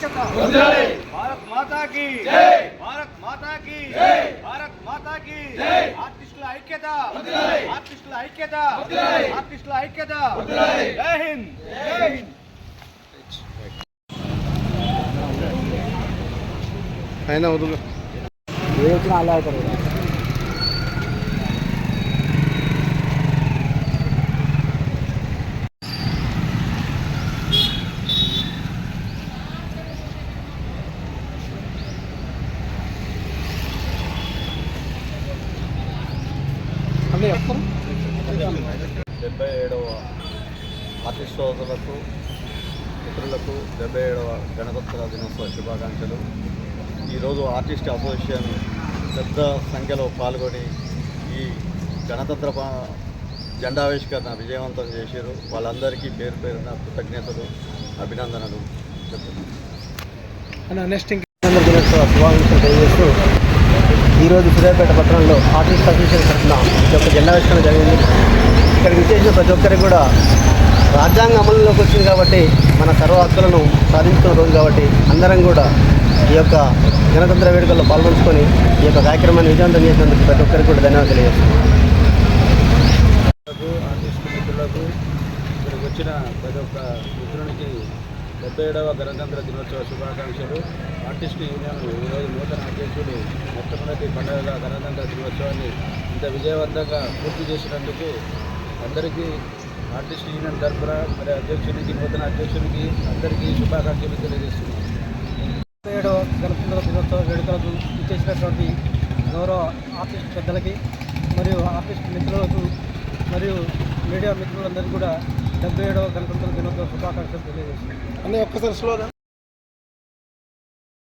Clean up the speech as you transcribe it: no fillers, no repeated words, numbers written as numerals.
भारत माता की जय, भारत माता की जय, भारत माता की जय। आर्टिस्टुల ఐక్యత, ఆర్టిస్టుల ఐక్యత, ఆర్టిస్టుల ఐక్యత। జై హింద్, జై హింద్। అయినా వదులు ఏ వచ్చినా అలా అవుతారు అన్నీ చెప్తారు 77వ ఆర్టిస్ట్ సోదరులకు మిత్రులకు 77వ గణతంత్ర దినోత్సవ శుభాకాంక్షలు। ఈరోజు ఆర్టిస్ట్ అసోసియేషన్ పెద్ద సంఖ్యలో పాల్గొని ఈ గణతంత్ర జెండావిష్కరణ విజయవంతం చేశారు। వాళ్ళందరికీ పేరు పేరున కృతజ్ఞతలు, అభినందనలు చెప్తున్నాను। నెక్స్ట్ దినోత్సవ శుభాకాంక్షలు తెలియజేస్తూ ఈరోజు సూర్యాపేట పట్టణంలో ఆర్టిస్ట్ అసోసియేషన్ తరఫున ఈ యొక్క జెండావిష్కరణ జరిగింది। ఇక్కడికి విచ్చేసిన ప్రతి ఒక్కరికి కూడా రాజ్యాంగం అమలులోకి వచ్చింది కాబట్టి మన సర్వ హక్కులను సాధించుకున్న రోజు కాబట్టి అందరం కూడా ఈ యొక్క గణతంత్ర వేడుకల్లో పాల్గొంచుకొని ఈ యొక్క కార్యక్రమాన్ని విజయవంతం చేసినందుకు ప్రతి ఒక్కరికి కూడా ధన్యవాదాలు తెలియజేస్తున్నాను। ఆర్టిస్ట్ మిత్రులకు ఇక్కడికి వచ్చిన ప్రతి ఒక్క మిత్రునికి 77వ గణతంత్ర దినోత్సవ శుభాకాంక్షలు। ఆర్టిస్ట్ యూనియన్ ఈరోజు నూతన అధ్యక్షుడు మొట్టమొదటి పండుగగా గణతంత్ర దినోత్సవాన్ని ఇంత విజయవంతంగా పూర్తి చేసినందుకు అందరికీ ఆర్టిస్ట్ యూనియన్ తరఫున మరి అధ్యక్షునికి, నూతన అధ్యక్షునికి అందరికీ శుభాకాంక్షలు తెలియజేస్తున్నాను। 77వ గణతంత్ర దినోత్సవ వేడుకలకు ఇచ్చేసినటువంటి గౌరవ ఆర్టిస్ట్ పెద్దలకి మరియు ఆర్టిస్ట్ మిత్రులకు మరియు మీడియా మిత్రులందరికీ కూడా 77వ గణతంత్ర దినోత్సవ శుభాకాంక్షలు తెలియజేస్తున్నాను। అన్నీ ఒక్కసారి స్లోగా